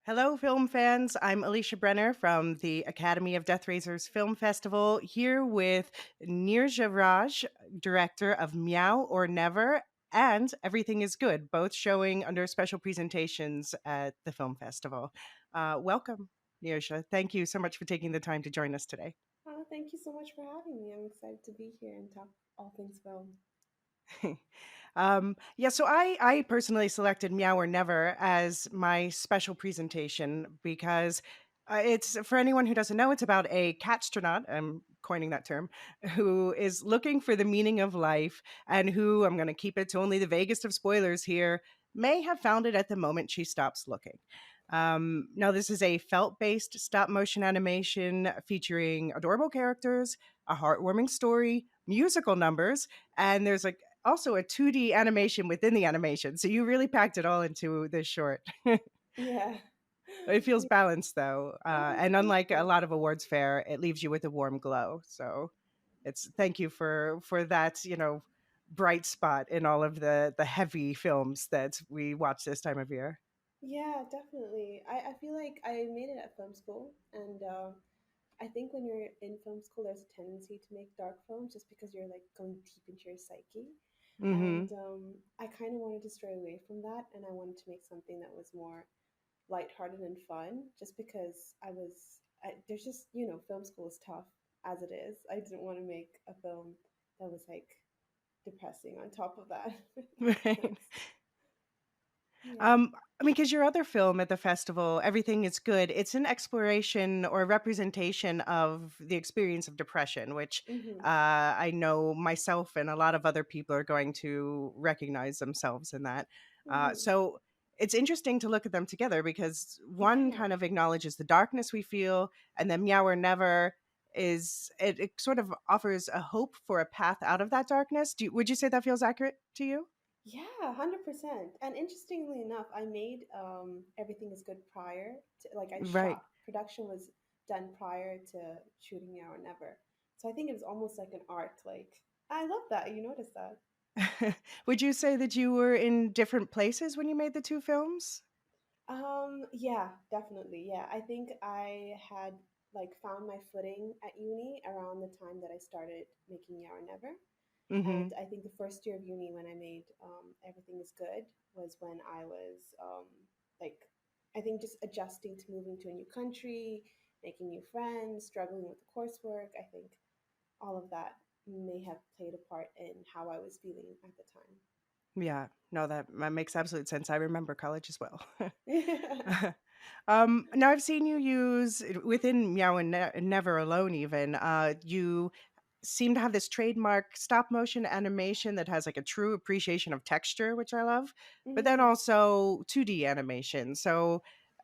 Hello, film fans. I'm Elysia Brenner from the Academy of Death Raisers Film Festival, here with Neeraja Raj, director of Meow or Never and Everything is Good, both showing under special presentations at the film festival. Welcome, Neeraja. Thank you so much for taking the time to join us today. Thank you so much for having me. I'm excited to be here and talk all things film. So I personally selected Meow or Never as my special presentation because it's for anyone who doesn't know, it's about a catstronaut. I'm coining that term, who is looking for the meaning of life and who, I'm going to keep it to only the vaguest of spoilers here, may have found it at the moment she stops looking. Now, this is a felt based stop motion animation featuring adorable characters, a heartwarming story, musical numbers, and there's like also a 2D animation within the animation. So you really packed it all into this short. Yeah. It feels Yeah. balanced though. And Thank unlike a you. lot of awards fair, it leaves you with a warm glow. So it's thank you for that, bright spot in all of the heavy films that we watch this time of year. Yeah, definitely. I feel like I made it at film school, and I think when you're in film school, there's a tendency to make dark films just because you're like going deep into your psyche. Hmm. And I kind of wanted to stray away from that, and I wanted to make something that was more lighthearted and fun, just because there's just, film school is tough as it is. I didn't want to make a film that was like depressing on top of that. If that makes Right. sense. Yeah. I mean, because your other film at the festival, Everything is Good, it's an exploration or representation of the experience of depression, which Hmm. I know myself and a lot of other people are going to recognize themselves in that. Hmm. So it's interesting to look at them together because one Yeah. kind of acknowledges the darkness we feel, and then Meow or Never it sort of offers a hope for a path out of that darkness. Would you say that feels accurate to you? Yeah, 100%. And interestingly enough, I made Everything is Good prior to, like, I Right. shot, production was done prior to shooting Now or Never. So I think it was almost like an arc. Like, I love that. You noticed that. Would you say that you were in different places when you made the two films? Yeah, definitely. Yeah, I think I had like found my footing at uni around the time that I started making Now or Never. And Mhm. I think the first year of uni when I made Everything is Good was when I was like, I think just adjusting to moving to a new country, making new friends, struggling with the coursework. I think all of that may have played a part in how I was feeling at the Yeah. No, that makes absolute sense. I remember college as well. time. Now I've seen you use within Meow and Never Alone even, you seem to have this trademark stop motion animation that has like a true appreciation of texture, which I love, but then Hmm. also 2D animation. So,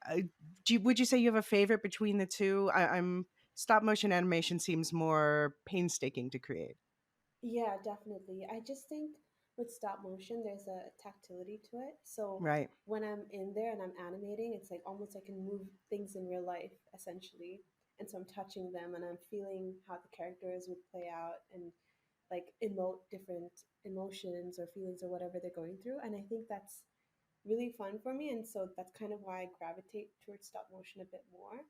uh, would you say you have a favorite between the two? I'm stop motion animation seems more painstaking to create. Yeah, definitely. I just think with stop motion, there's a tactility to it. So Right. when I'm in there and I'm animating, it's like almost I can move things in real life, essentially. And so I'm touching them and I'm feeling how the characters would play out and like emote different emotions or feelings or whatever they're going through. And I think that's really fun for me. And so that's kind of why I gravitate towards stop motion a bit more.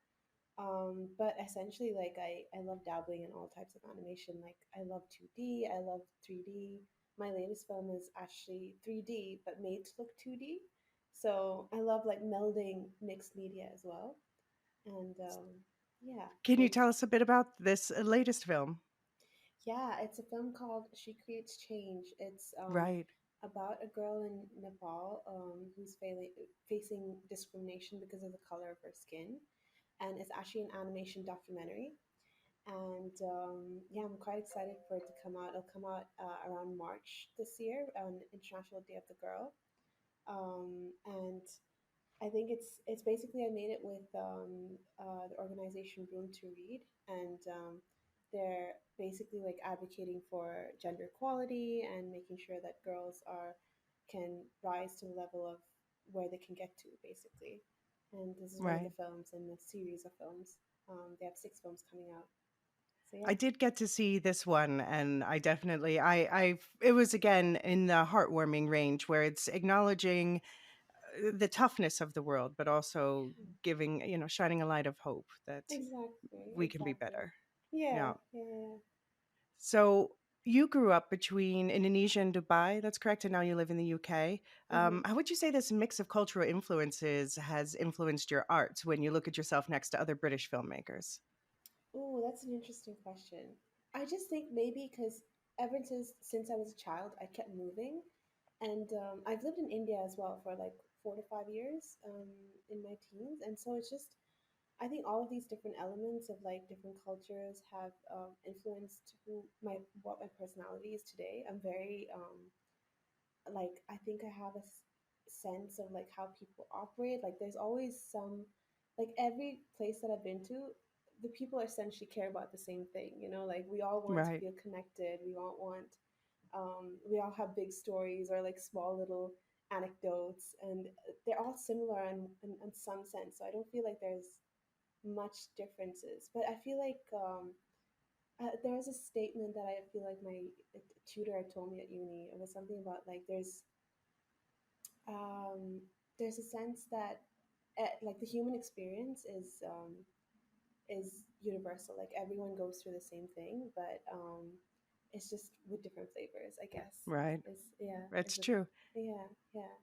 But essentially, like I love dabbling in all types of animation. Like I love 2D, I love 3D. My latest film is actually 3D, but made to look 2D. So I love like melding mixed media as well. And yeah, Can you and tell us a bit about this latest film? yeah, it's a film called She Creates Change. It's Right. about a girl in Nepal who's facing discrimination because of the color of her skin. And it's actually an animation documentary. And yeah, I'm quite excited for it to come out. It'll come out around March this year on International Day of the Girl. And I think it's basically I made it with the organization Room to Read, and they're basically like advocating for gender equality and making sure that girls are can rise to the level of where they can get to, basically. And this is one of Right. the films in the series of films. They have six films coming out. So I yeah. did get to see this one, and I definitely, it was again in the heartwarming range where it's acknowledging. the toughness of the world, but also giving, shining a light of hope that Exactly, we can be exactly. better. Yeah, Yeah. yeah, yeah. So you grew up between Indonesia and Dubai, that's correct, and now you live in the UK. Mm-hmm. How would you say this mix of cultural influences has influenced your art when you look at yourself next to other British filmmakers? Oh, that's an interesting question. I just think maybe because ever since I was a child, I kept moving, and I've lived in India as well for like 4 to 5 years in my teens, and so it's just I think all of these different elements of like different cultures have influenced who my what my personality is today. I'm very like I think I have a sense of like how people operate. Like there's always some like every place that I've been to, the people essentially care about the same thing. You know, like we all want to Right, feel connected. We all have big stories or like small little anecdotes, and they're all similar in some sense. So I don't feel like there's much differences. But I feel like there was a statement that I feel like my tutor had told me at uni. It was something about like um, there's a sense that like the human experience is universal. Like everyone goes through the same thing, but it's just with different flavors, I guess. right. Is yeah, That's is it? true. Yeah, yeah.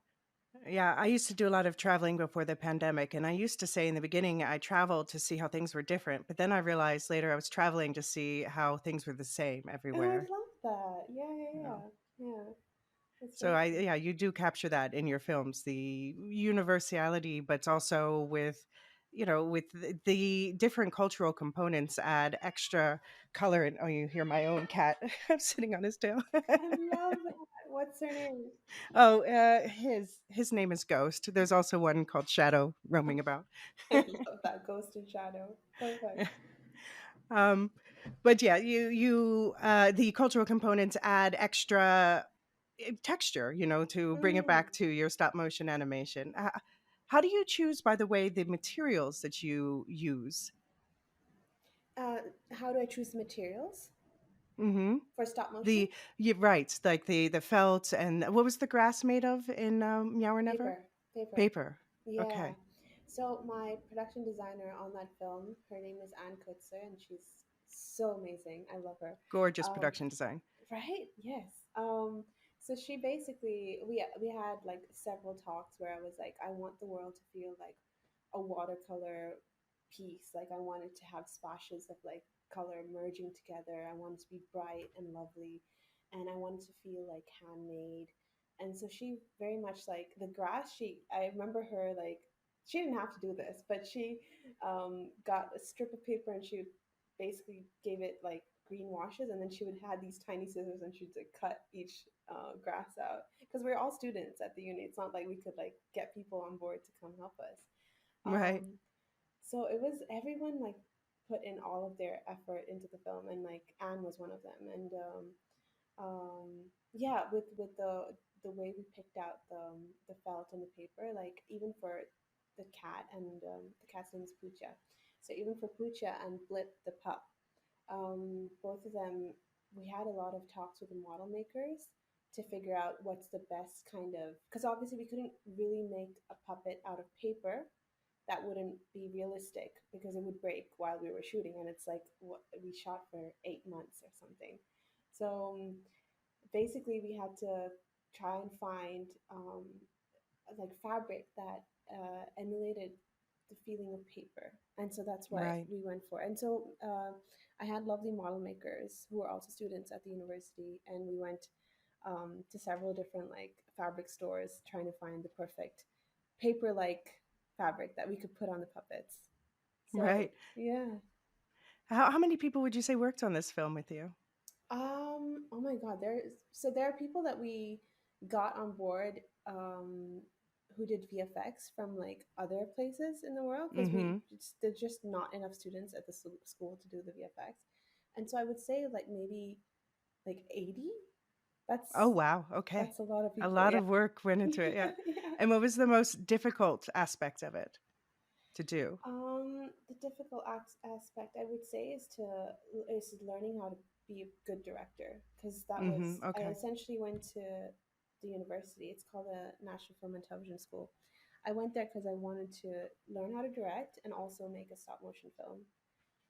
Yeah, I used to do a lot of traveling before the pandemic, and I used to say in the beginning I traveled to see how things were different, but then I realized later I was traveling to see how things were the same Oh, I everywhere. love that. Yeah, yeah, Yeah. yeah, yeah. That's So very I, true. yeah, you do capture that in your films, the universality, but also with the different cultural components add extra color. And oh, you hear my own cat sitting on his tail. I love that. What's her name? Oh, his name is Ghost. There's also one called Shadow roaming about. I love that ghost and shadow. Perfect. um, but yeah, the cultural components add extra texture, to bring it Mm. back to your stop motion animation. How do you choose, by the way, the materials that you use? Uh, how do I choose the materials Hmm. for stop motion? The right, like the felt, and what was the grass made of in Meow or Never? Paper, paper. Paper. Yeah. Okay, So my production designer on that film, her name is Anne Kutzer, and she's so amazing. I love her. gorgeous Um, production design. right? Yes. So she basically we had like several talks where I was like, I want the world to feel like a watercolor piece. Like I wanted to have splashes of like color merging together. I wanted to be bright and lovely, and I wanted to feel like handmade. And so she very much like the grass. I remember her like she didn't have to do this, but she got a strip of paper and she basically gave it like green washes, and then she would have these tiny scissors and she'd like cut each grass out because we are all students at the uni. It's not like we could like get people on board to come help us. Right, So it was everyone like put in all of their effort into the film, and like Anne was one of them. And yeah, with the way we picked out the felt and the paper, like even for the cat, and the cat's name is Pucha. So even for Pucha and Blip the pup, both of them, we had a lot of talks with the model makers to figure out what's the best kind of, because obviously we couldn't really make a puppet out of paper that wouldn't be realistic because it would break while we were shooting, and it's like what we shot for 8 months or something. So basically we had to try and find like fabric that emulated the feeling of paper, and so that's what right, we went for. And so I had lovely model makers who were also students at the university, and we went to several different like fabric stores trying to find the perfect paper like fabric that we could put on the puppets. So right. yeah. How many people would you say worked on this film with you? Oh my God, there are people that we got on board who did VFX from like other places in the world because Mm-hmm. there's just not enough students at the school to do the VFX, and so I would say like maybe like 80. Oh, That's wow. Okay. that's a lot of A people. lot Yeah, of work went into it. yeah, Yeah. yeah. And what was the most difficult aspect of it to do? The difficult aspect I would say is learning how to be a good director, because that was Mm-hmm. I Okay. essentially went to the university. It's called the National Film and Television School, I went there because I wanted to learn how to direct and also make a stop motion film.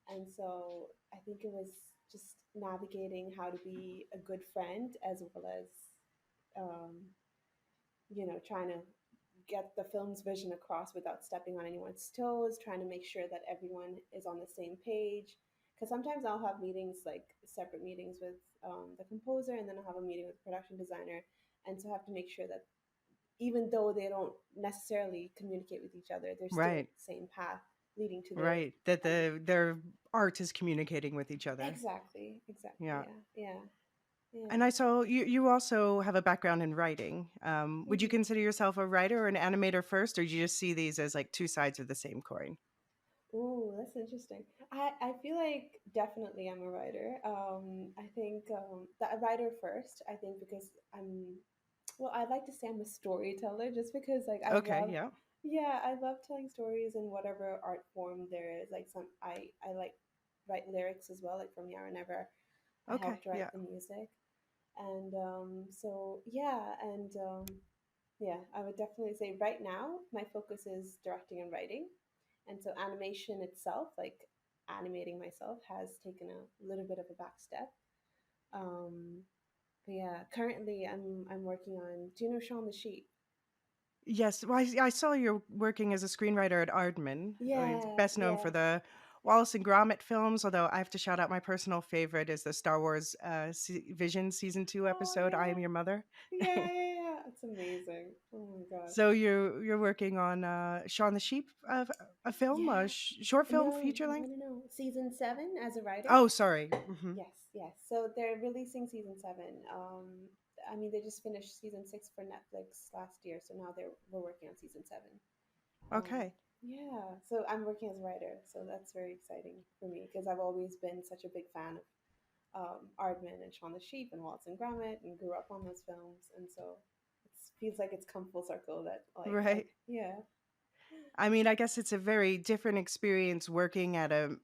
And so I think it was just navigating how to be a good friend as well as, um, trying to get the film's vision across without stepping on anyone's toes, trying to make sure that everyone is on the same page. Because sometimes I'll have meetings, like separate meetings with the composer, and then I'll have a meeting with the production designer. And so I have to make sure that even though they don't necessarily communicate with each other, they're still Right. the same path leading to their Right. That end. their art is communicating with each other. Exactly, exactly. Yeah. Yeah, yeah, yeah. And I saw you also have a background in writing. Would you Hmm. consider yourself a writer or an animator first, or do you just see these as like two sides of the same coin? Oh, that's interesting. I feel like definitely I'm a writer. I think a writer first. I think because well, I like to say I'm a storyteller just because like I Okay, love, yeah. yeah, I love telling stories in whatever art form there is. Like I like write lyrics as well. Like from Yara Never, I Okay, helped write yeah. the music, and so yeah, and yeah, I would definitely say right now my focus is directing and writing. And so animation itself, like animating myself, has taken a little bit of a back step. Um, but yeah, currently I'm working on. Do you know Shaun the Sheep? Yes, well, I saw you're working as a screenwriter at Aardman. He's Yeah, best known yeah. for the Wallace and Gromit films, although I have to shout out my personal favorite is the Star Wars Vision Season 2 Oh episode, I Am yeah, Your Mother. yeah, yeah, yeah. It's amazing. Oh my god. So you're working on Shaun the Sheep, a film, a Yeah. short film, No, feature no, length? no, no. Season 7 as a writer. Oh, sorry. Yes, yes. So they're releasing season 7. I mean, they just finished season 6 for Netflix last year, so now we're working on season 7. Um, Okay. yeah. So I'm working as a writer, so that's very exciting for me because I've always been such a big fan of Aardman and Shaun the Sheep and Waltz and Gromit and grew up on those films, and so it feels like it's come full circle that Right. yeah, I mean, I guess it's a very different experience working at a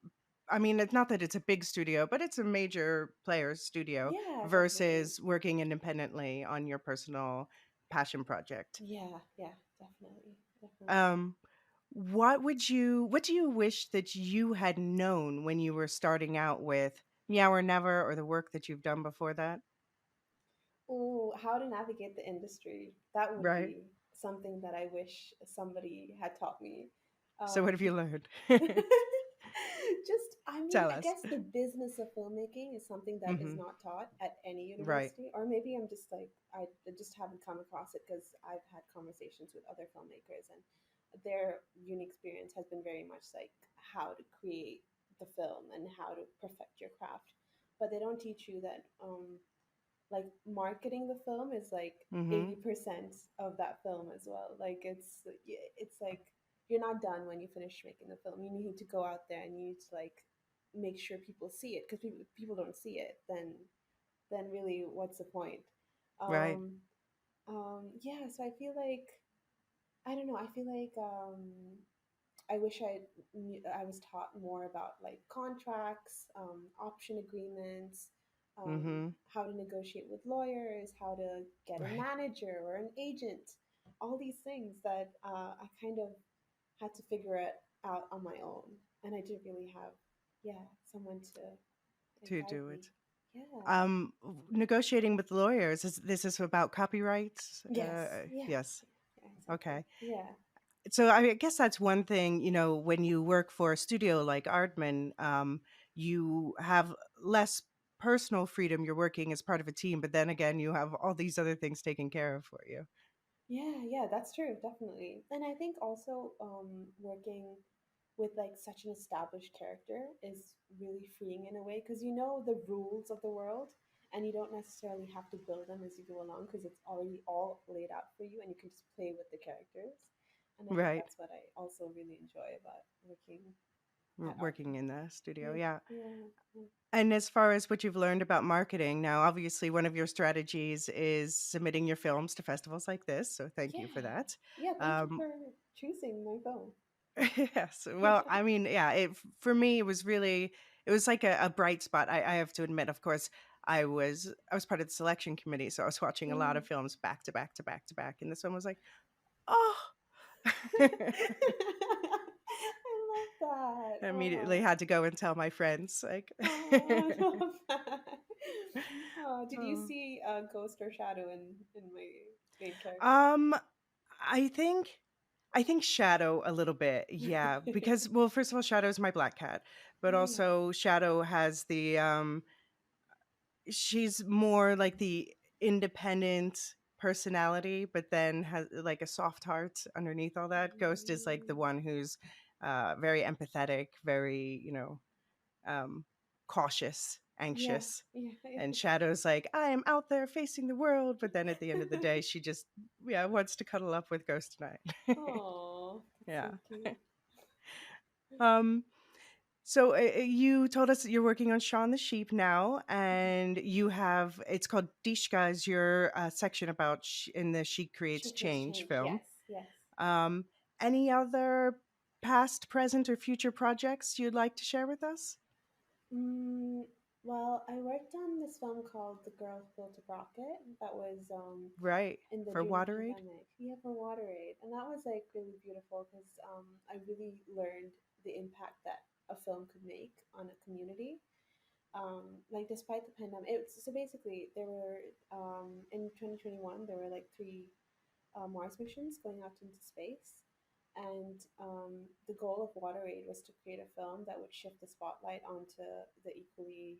I mean, it's not that it's a big studio, but it's a major player studio yeah, definitely. versus working independently on your personal passion project. Yeah, yeah, definitely, definitely. Um, what do you wish that you had known when you were starting out with Meow or Never or the work that you've done before that? Oh, how to navigate the industry. That would Right. be something that I wish somebody had taught me. So what Um, have you learned? just, I mean, Tell I us. guess the business of filmmaking is something that is Mhm. not taught at any Right. university, or maybe I'm just like, I just haven't come across it because I've had conversations with other filmmakers and their unique experience has been very much like how to create the film and how to perfect your craft. But they don't teach you that like marketing the film is like Mhm. 80% of that film as well. Like it's like you're not done when you finish making the film. You need to go out there and you need to like make sure people see it because people don't see it, then really what's the point? Right. Um yeah, so I feel like I don't know, I feel like I wish I was taught more about like contracts, option agreements, Mhm. how to negotiate with lawyers, how to get a Right. manager or an agent, all these things that I kind of had to figure it out on my own, and I didn't really have, yeah, someone to To guide do me. it. Yeah. Negotiating with lawyers, is this is about copyrights? Yes. Yeah. Yes. Yeah. Exactly. Okay. Yeah. So I guess that's one thing, when you work for a studio like Aardman, you have less personal freedom. You're working as part of a team, but then again, you have all these other things taken care of for you. Yeah, yeah, that's true, definitely. And I think also working with like such an established character is really freeing in a way because you know the rules of the world and you don't necessarily have to build them as you go along because it's already all laid out for you and you can just play with the characters. And I think Right. that's what I also really enjoy about working at Working Ardman. in the studio. Yeah, Yeah. yeah, yeah. And as far as what you've learned about marketing, now obviously one of your strategies is submitting your films to festivals like this. So thank you for Yeah, that. yeah, thank you Um, for choosing my film. yes. Well, I mean, yeah, for me it was really it was like a bright spot. I have to admit, of course, I was part of the selection committee, so I was watching a lot Mm. of films back to back to back to back, and this one was like, oh. I love that. I immediately Oh, had to go and tell my friends, like, oh, I love that. Oh, did you oh. see Ghost or Shadow in my main character? Um, I think I think Shadow a little bit, yeah, because well, first of all, Shadow's my black cat, but Mm, also Shadow has she's more like the independent personality, but then has like a soft heart underneath all that. Ghost is like the mm. one who's very empathetic, very, um cautious, Yeah, anxious. yeah, And yeah. Shadow's like, I am out there facing the world, but then at the end of the day, she just, yeah, wants to cuddle up with Ghost tonight. Oh, that's Yeah. so cute. Um, so you told us that you're working on Shaun the Sheep now, and you have it's called Dishka is your section about in the She Creates She creates Change change. film. Yes, yes. Um, any other past, present, or future projects you'd like to share with us? Mm, well, I worked on this film called The Girl Who Built a Rocket that was Right, in the for during the Water Aid. pandemic. Yeah, for Water Aid, and that was like really beautiful because I really learned the impact that a film could make on a community. Like despite the pandemic, so basically there were in 2021 there were like three Mars missions going out into space. And the goal of Water Aid was to create a film that would shift the spotlight onto the equally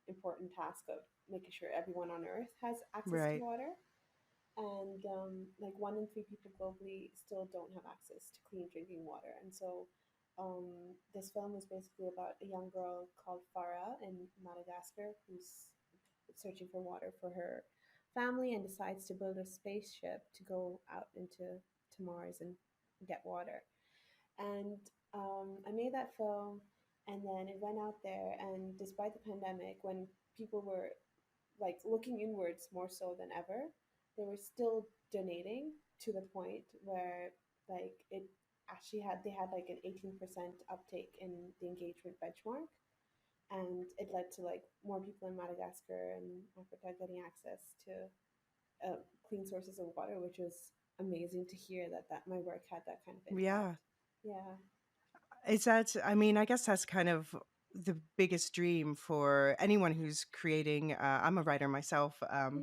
important task of making sure everyone on Earth has access to Right. water. And like 1 in 3 people globally still don't have access to clean drinking water. And so this film was basically about a young girl called Farah in Madagascar who's searching for water for her family and decides to build a spaceship to go out to Mars and get water. And I made that film, and then it went out there. And despite the pandemic, when people were like looking inwards more so than ever, they were still donating to the point where like it actually had they had like an 18% uptake in the engagement benchmark, and it led to like more people in Madagascar and Africa getting access to clean sources of water, which was amazing to hear that my work had that kind of impact. Yeah. Yeah. Is that, I mean, I guess that's kind of the biggest dream for anyone who's creating. I'm a writer myself. Mm,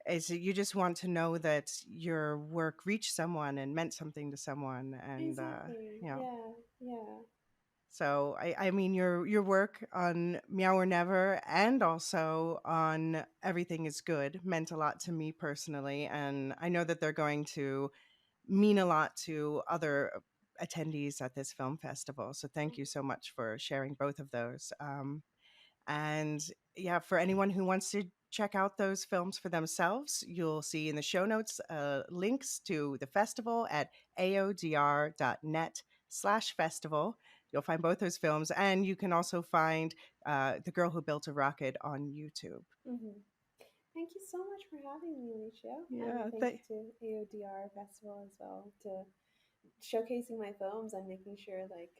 Is that you just want to know that your work reached someone and meant something to someone. And, exactly. you know, Yeah. Yeah. so I mean, your work on Meow or Never and also on Everything is Good meant a lot to me personally. And I know that they're going to mean a lot to other attendees at this film festival. So thank you so much for sharing both of those. And yeah, for anyone who wants to check out those films for themselves, you'll see in the show notes links to the festival at aodr.net/festival. You'll find both those films, and you can also find The Girl Who Built a Rocket on YouTube. Mm-hmm. Thank you so much for having me, Alicia. And Yeah, thank you to AoDR Festival as well to showcasing my films and making sure like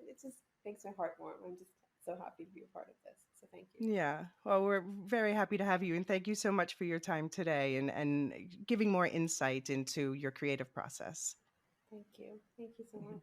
it just makes my heart warm. I'm just so happy to be a part of this. So thank you. yeah. Well, we're very happy to have you, and thank you so much for your time today and giving more insight into your creative process. Thank you. Thank you so much.